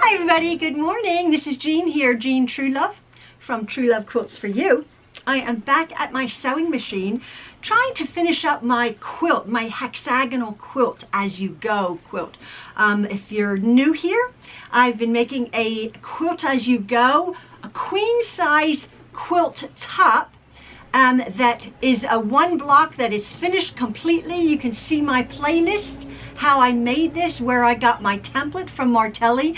Hi everybody, good morning. This is Jean here, Jean Truelove from Truelove Quilts for You. I am back at my sewing machine trying to finish up my quilt, my hexagonal quilt as you go quilt. If you're new here, I've been making a quilt as you go, a queen size quilt top that is a one block that is finished completely. You can see my playlist, how I made this, where I got my template from Martelli.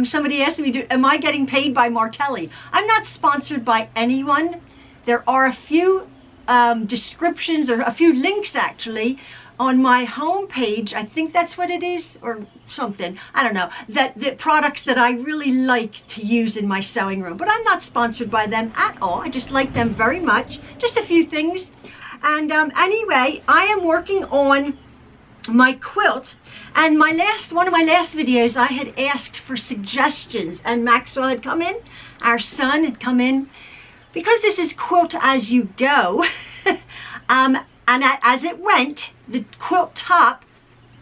Somebody asked me, am I getting paid by Martelli? I'm not sponsored by anyone. There are a few descriptions, or a few links actually, on my home page. I think that's what it is, or something. I don't know. The products that I really like to use in my sewing room. But I'm not sponsored by them at all. I just like them very much. Just a few things. And anyway, I am working on my quilt, and one of my last videos I had asked for suggestions, and Maxwell had come in, our son had come in, because this is quilt as you go. And as it went, the quilt top,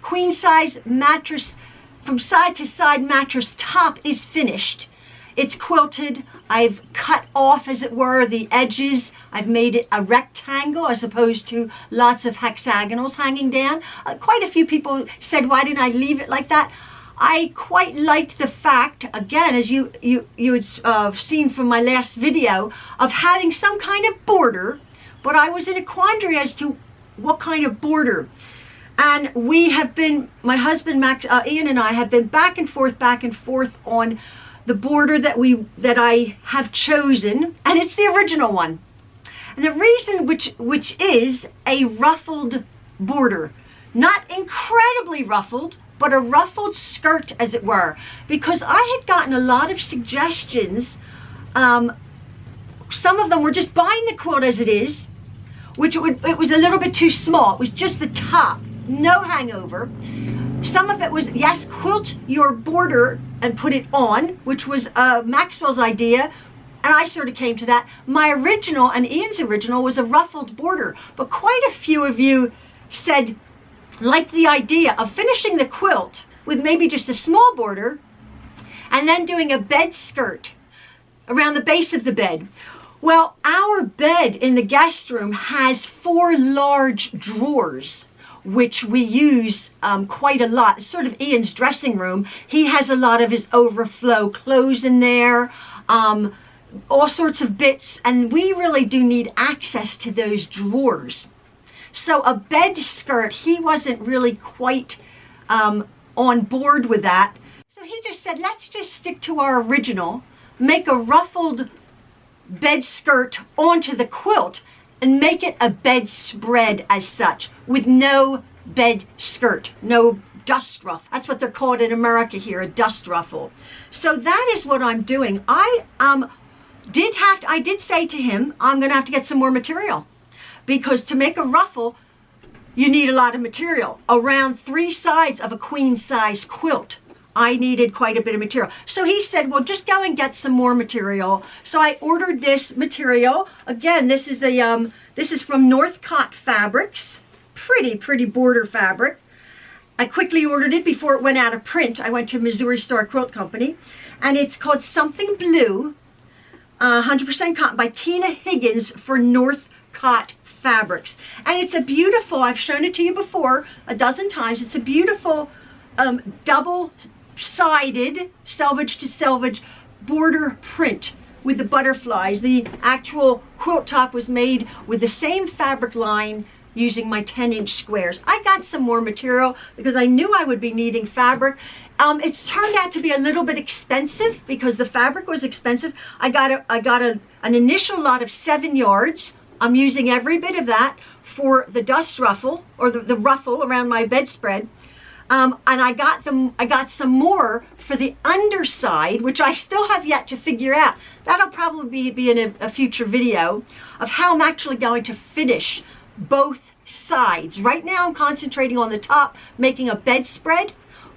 queen size mattress, from side to side mattress top is finished. It's quilted. I've cut off, as it were, the edges. I've made it a rectangle as opposed to lots of hexagonals hanging down. Quite a few people said, why didn't I leave it like that? I quite liked the fact, again, as you had seen from my last video, of having some kind of border, but I was in a quandary as to what kind of border. And we have been, my husband Ian and I have been back and forth on the border that I have chosen, and it's the original one. And the reason which is a ruffled border, not incredibly ruffled, but a ruffled skirt, as it were, because I had gotten a lot of suggestions. Some of them were just buying the quilt as it is, it was a little bit too small. It was just the top, no hangover. Some of it was, yes, quilt your border and put it on, which was Maxwell's idea, and I sort of came to that. My original and Ian's original was a ruffled border, but quite a few of you said, like the idea of finishing the quilt with maybe just a small border and then doing a bed skirt around the base of the bed. Well, our bed in the guest room has 4 large drawers, which we use quite a lot. It's sort of Ian's dressing room. He has a lot of his overflow clothes in there, all sorts of bits, and we really do need access to those drawers. So a bed skirt, he wasn't really quite on board with that. So he just said, let's just stick to our original, make a ruffled bed skirt onto the quilt, and make it a bedspread as such, with no bed skirt, no dust ruffle. That's what they're called in America here, a dust ruffle. So that is what I'm doing. I did say to him, I'm gonna have to get some more material, because to make a ruffle, you need a lot of material. Around 3 sides of a queen size quilt, I needed quite a bit of material. So he said, well, just go and get some more material. So I ordered this material. Again, this is from Northcott Fabrics. Pretty border fabric. I quickly ordered it before it went out of print. I went to Missouri Star Quilt Company, and it's called Something Blue, 100% cotton, by Tina Higgins for Northcott Fabrics. And it's a beautiful, I've shown it to you before a dozen times, it's a beautiful double-sided selvage to selvage border print with the butterflies. The actual quilt top was made with the same fabric line using my 10-inch squares. I got some more material because I knew I would be needing fabric. It's turned out to be a little bit expensive because the fabric was expensive. I got an initial lot of 7 yards. I'm using every bit of that for the dust ruffle, or the ruffle around my bedspread. And I got some more for the underside, which I still have yet to figure out. That'll probably be in a future video of how I'm actually going to finish both sides. Right now I'm concentrating on the top, making a bedspread,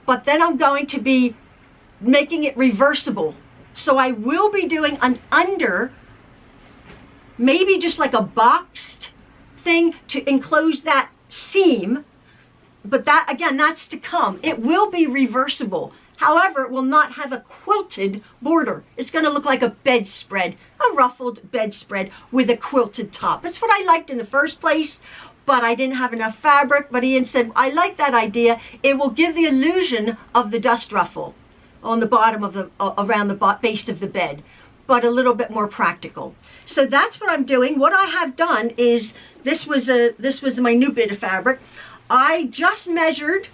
but then I'm going to be making it reversible. So I will be doing an under, maybe just like a boxed thing to enclose that seam, but that, again, that's to come. It will be reversible. However, it will not have a quilted border. It's going to look like a bedspread, a ruffled bedspread with a quilted top. That's what I liked in the first place, but I didn't have enough fabric. But Ian said, I like that idea. It will give the illusion of the dust ruffle on the bottom of the, around the base of the bed, but a little bit more practical. So that's what I'm doing. What I have done is, this was my new bit of fabric. I just measured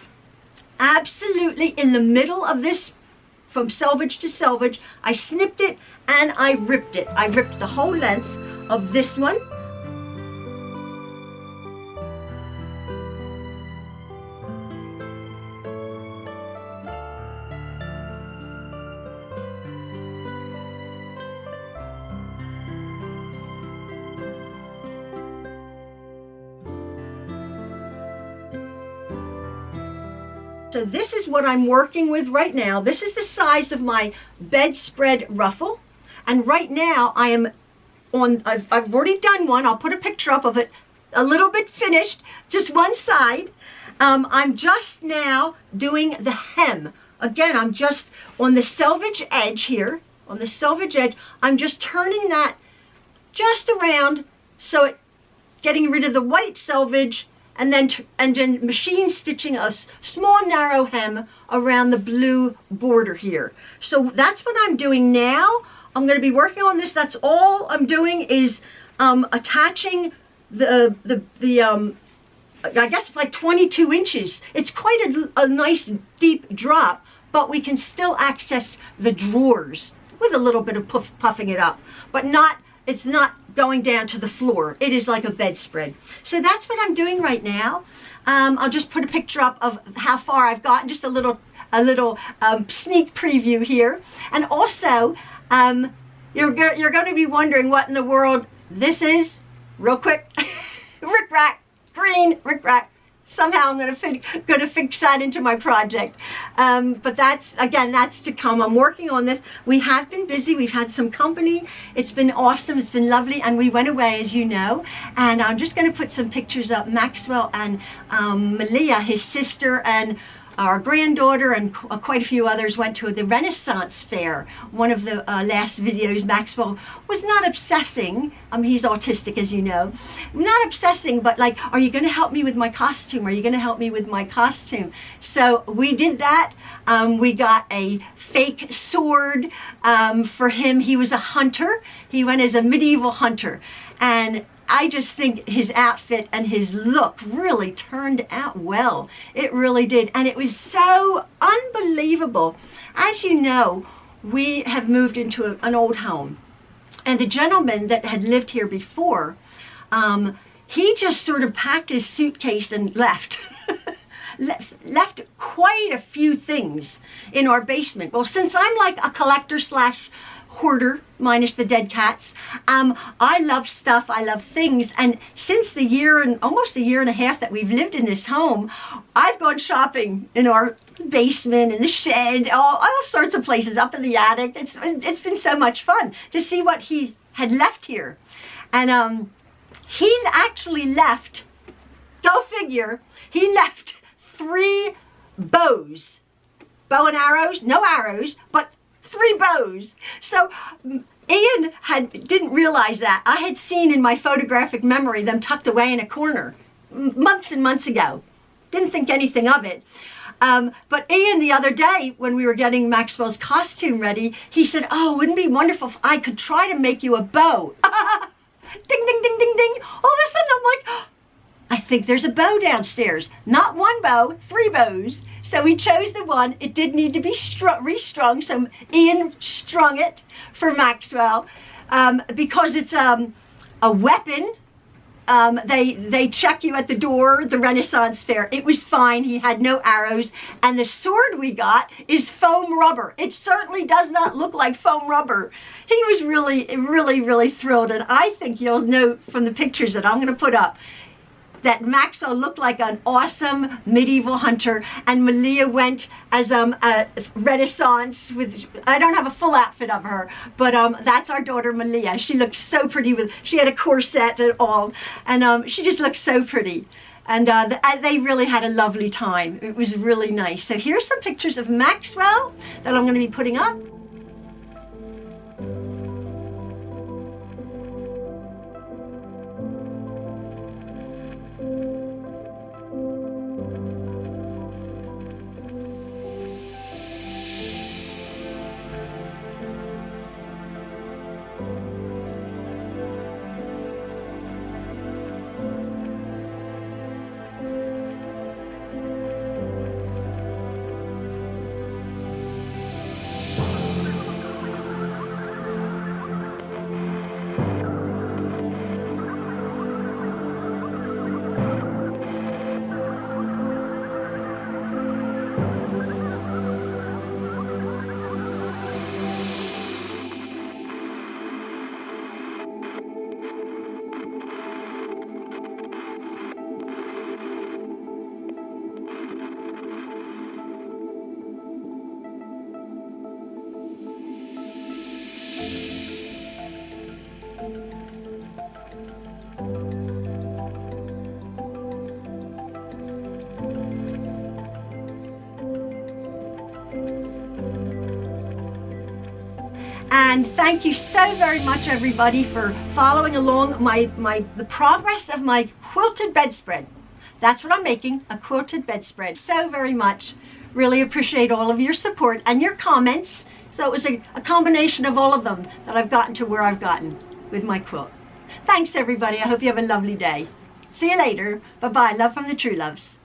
absolutely in the middle of this, from selvage to selvage. I snipped it and I ripped it. I ripped the whole length of this one. So this is what I'm working with right now. This is the size of my bedspread ruffle. And right now I am on, I've already done one. I'll put a picture up of it, a little bit finished, just one side. I'm just now doing the hem. Again, I'm just on the selvage edge here, on the selvage edge. I'm just turning that just around, so it, getting rid of the white selvage, and then machine stitching a small narrow hem around the blue border here. So that's what I'm doing now. I'm going to be working on this. That's all I'm doing is attaching the I guess like 22 inches. It's quite a nice deep drop, but we can still access the drawers with a little bit of puffing it up, but not, it's not going down to the floor. It is like a bedspread. So that's what I'm doing right now. I'll just put a picture up of how far I've gotten, just a little sneak preview here. And also, you're going to be wondering what in the world this is. Real quick, rickrack, green rickrack. Somehow I'm going to fix that into my project. But that's, again, that's to come. I'm working on this. We have been busy. We've had some company. It's been awesome. It's been lovely. And we went away, as you know. And I'm just going to put some pictures up. Maxwell and Malia, his sister, and our granddaughter, and quite a few others went to the Renaissance Fair. One of the last videos, Maxwell was not obsessing. He's autistic, as you know. Not obsessing, but like, are you going to help me with my costume? Are you going to help me with my costume? So we did that. We got a fake sword for him. He was a hunter. He went as a medieval hunter. And I just think his outfit and his look really turned out well. It really did. And it was so unbelievable. As you know, we have moved into an old home. And the gentleman that had lived here before, he just sort of packed his suitcase and left. left quite a few things in our basement. Well, since I'm like a collector slash hoarder, minus the dead cats, I love stuff, I love things, and since the year and almost a year and a half that we've lived in this home, I've gone shopping in our basement, in the shed, all sorts of places, up in the attic. It's been so much fun to see what he had left here. And he actually left, go figure, he left 3 bows, bow and arrows, no arrows, but 3 bows. So Ian didn't realize that. I had seen in my photographic memory them tucked away in a corner months and months ago. Didn't think anything of it. But Ian, the other day, when we were getting Maxwell's costume ready, he said, oh, wouldn't it be wonderful if I could try to make you a bow? Ding, ding, ding, ding, ding. All of a sudden, I'm like, oh, I think there's a bow downstairs. Not 1 bow, 3 bows. So we chose the one. It did need to be restrung, so Ian strung it for Maxwell because it's a weapon. They check you at the door, the Renaissance Fair. It was fine. He had no arrows. And the sword we got is foam rubber. It certainly does not look like foam rubber. He was really, really, really thrilled. And I think you'll know from the pictures that I'm going to put up that Maxwell looked like an awesome medieval hunter, and Malia went as a Renaissance with, I don't have a full outfit of her, but that's our daughter Malia. She looked so pretty she had a corset and all, and she just looked so pretty. And they really had a lovely time. It was really nice. So here's some pictures of Maxwell that I'm going to be putting up. And thank you so very much, everybody, for following along the progress of my quilted bedspread. That's what I'm making, a quilted bedspread. So very much. Really appreciate all of your support and your comments. So it was a combination of all of them that I've gotten to where I've gotten with my quilt. Thanks, everybody. I hope you have a lovely day. See you later. Bye-bye. Love from the Trueloves.